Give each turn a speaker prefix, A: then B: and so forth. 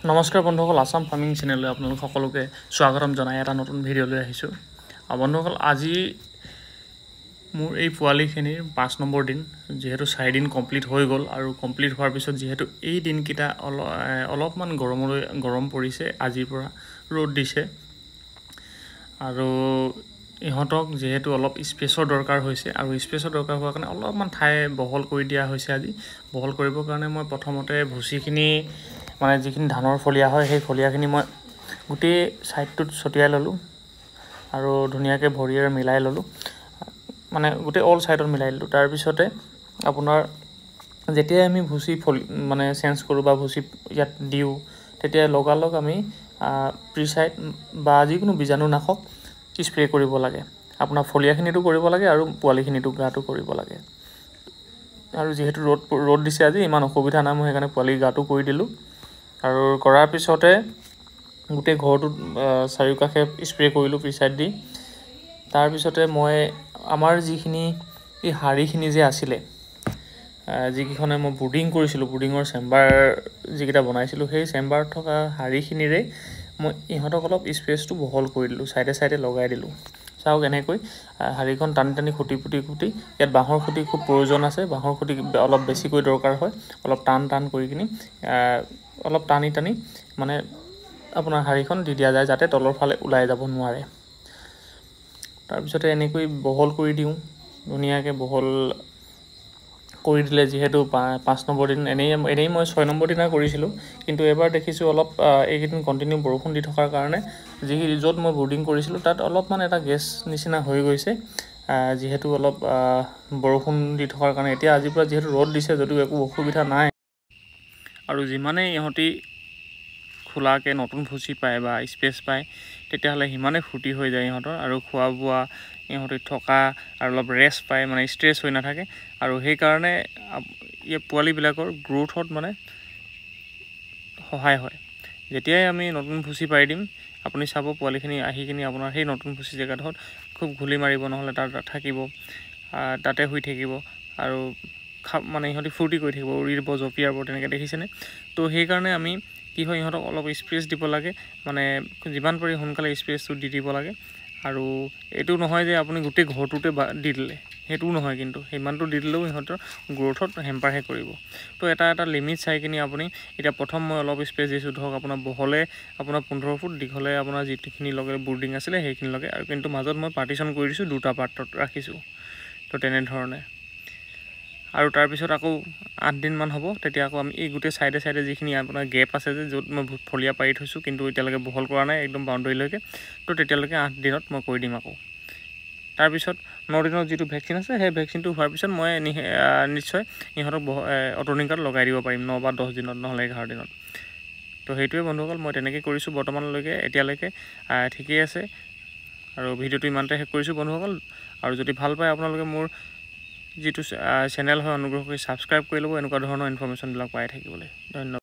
A: নমস্কাৰ বন্ধুসকল, আসাম ফাৰ্মিং চেনেললৈ আপোনালোক সকলোকে স্বাগতম জনাই এটা নতুন ভিডিঅ' লৈ আহিছোঁ। বন্ধুসকল, আজি মোৰ এই পোৱালিখিনিৰ 5 নম্বৰ দিন, যিহেতু 4 দিন কমপ্লিট হৈ গ'ল আৰু কমপ্লিট হোৱাৰ পিছত যিহেতু এই দিনকেইটা অলপমান গৰম পৰিছে, আজিৰ পৰা ৰ'দ দিছে আৰু ইহঁতক যিহেতু অলপ স্পেচৰ দৰকাৰ হৈছে আৰু স্পেচৰ দৰকাৰ হোৱাৰ কাৰণে অলপমান ঠাই বহল কৰি দিয়া হৈছে। আজি বহল কৰিবৰ কাৰণে মই প্ৰথমতে ভুচিখিনি মানে যিখিনি ধানৰ ফলীয়া হয় সেই ফলীয়াখিনি মই গোটেই ছাইডটোত ছটিয়াই ল'লোঁ আৰু ধুনীয়াকৈ ভৰিৰে মিলাই ল'লোঁ, মানে গোটেই অল ছাইডত মিলাই ল'লোঁ। তাৰপিছতে আপোনাৰ যেতিয়াই আমি ভুচি মানে চেঞ্জ কৰোঁ বা ভুচি ইয়াত দিওঁ, তেতিয়া লগালগ আমি প্ৰিচাইড বা যিকোনো বীজাণুনাশক স্প্ৰে কৰিব লাগে। আপোনাৰ ফলীয়াখিনিতো কৰিব লাগে আৰু পোৱালিখিনিতো গাটো কৰিব লাগে। আৰু যিহেতু ৰ'দ দিছে আজি, ইমান অসুবিধা নাই, মই সেইকাৰণে পোৱালি গাটো কৰি দিলোঁ। আৰু কৰাৰ পিছতে গোটেই ঘৰটোত চাৰিওকাষে স্প্ৰে কৰিলোঁ প্ৰিচাইড দি। তাৰপিছতে মই আমাৰ যিখিনি এই শাৰীখিনি যে আছিলে, যিকেইখনে মই ব্ৰুডিং কৰিছিলোঁ, ব্ৰুডিঙৰ চেম্বাৰ যিকেইটা বনাইছিলোঁ, সেই চেম্বাৰত থকা শাৰীখিনিৰে মই ইহঁতক অলপ স্পেচটো বহল কৰি দিলোঁ, ছাইডে ছাইডে লগাই দিলোঁ। চাওক এনেকৈ শাৰীখন টানি টানি খুটি ইয়াত বাঁহৰ খুঁটি খুব প্ৰয়োজন আছে, বাঁহৰ খুঁটি অলপ বেছিকৈ দৰকাৰ হয়। অলপ টান কৰি কিনি অলপ টানি মানে আপোনাৰ শাৰীখন দি দিয়া যায়, যাতে তলৰ ফালে ওলাই যাব নোৱাৰে। তাৰপিছতে এনেকৈ বহল কৰি দিওঁ, ধুনীয়াকৈ বহল কৰি দিলে যিহেতু 5 নম্বৰ দিন এনেই মই 6 নম্বৰ দিনা কৰিছিলোঁ, কিন্তু এবাৰ দেখিছোঁ অলপ এইকেইদিন কণ্টিনিউ বৰষুণ দি থকাৰ কাৰণে য'ত মই ব্ৰুডিং কৰিছিলোঁ তাত অলপমান এটা গেছ নিচিনা হৈ গৈছে। যিহেতু অলপ বৰষুণ দি থকাৰ কাৰণে এতিয়া আজিৰ পৰা যিহেতু ৰ'দ দিছে, যদিও একো অসুবিধা নাই। আৰু যিমানেই ইহঁতি খোলাকৈ নতুন ভুচি পায় বা স্পেচ পায়, তেতিয়াহ'লে সিমানেই ফূৰ্তি হৈ যায় ইহঁতৰ, আৰু খোৱা বোৱা ইহঁতি থকা আৰু অলপ ৰেষ্ট পায়, মানে ষ্ট্ৰেছ হৈ নাথাকে। আৰু সেইকাৰণে পোৱালিবিলাকৰ গ্ৰোথত মানে সহায় হয়। যেতিয়াই আমি নতুন ভুচি পাৰি দিম, আপুনি চাব পোৱালিখিনি আহি কিনি আপোনাৰ সেই নতুন ভুচি জেগাডোখৰত খুব ঘূলি মাৰিব, নহ'লে তাত থাকিব, তাতে শুই থাকিব আৰু মানে ইহঁতি ফূৰ্তি কৰি থাকিব, উৰিব, জঁপিয়াব, তেনেকৈ দেখিছেনে? তো সেইকাৰণে আমি কি হয়, ইহঁতক অলপ স্পেচ দিব লাগে, মানে যিমান পাৰি সোনকালে স্পেচটো দি দিব লাগে। আৰু এইটো নহয় যে আপুনি গোটেই ঘৰটোতে দি দিলে, সেইটোও নহয়, কিন্তু সিমানটো দি দিলেও ইহঁতৰ গ্ৰোথত হেম্পাৰহে কৰিব। তো এটা লিমিট চাই কিনি আপুনি এতিয়া প্ৰথম মই অলপ স্পেচ দিছোঁ, ধৰক আপোনাৰ বহলে আপোনাৰ 15 ফুট, দীঘলে আপোনাৰ যিখিনি লগে ব্ৰুডিং আছিলে সেইখিনি লগে, আৰু কিন্তু মাজত মই পাৰ্টিশ্যন কৰি দিছোঁ, 2টা পাৰ্টত ৰাখিছোঁ। তো তেনেধৰণে আৰু তাৰপিছত আকৌ 8 দিনমান হ'ব, তেতিয়া আকৌ আমি এই গোটেই ছাইডে যিখিনি আপোনাৰ গেপ আছে যে, য'ত মই ফলীয়া পাৰি থৈছোঁ কিন্তু এতিয়ালৈকে বহল কৰা নাই একদম বাউণ্ডেৰীলৈকে, তো তেতিয়ালৈকে 8 দিনত মই কৰি দিম আকৌ। তাৰপিছত 9 দিনত যিটো ভেকচিন আছে, সেই ভেকচিনটো হোৱাৰ পিছত মই নিশ্চয় ইহঁতক অট'নিকাত লগাই দিব পাৰিম 9 বা 10 দিনত, নহ'লে 11 দিনত। তো সেইটোৱে বন্ধুসকল, মই তেনেকৈ কৰিছোঁ বৰ্তমানলৈকে, এতিয়ালৈকে ঠিকেই আছে। আৰু ভিডিঅ'টো ইমানতে শেষ কৰিছোঁ বন্ধুসকল। আৰু যদি ভাল পায় আপোনালোকে মোৰ যিটো চেনেল হয়, অনুগ্ৰহ কৰি ছাবস্ক্ৰাইব কৰি ল'ব, এনেকুৱা ধৰণৰ ইনফৰ্মেশ্যনবিলাক পাই থাকিবলৈ। ধন্যবাদ।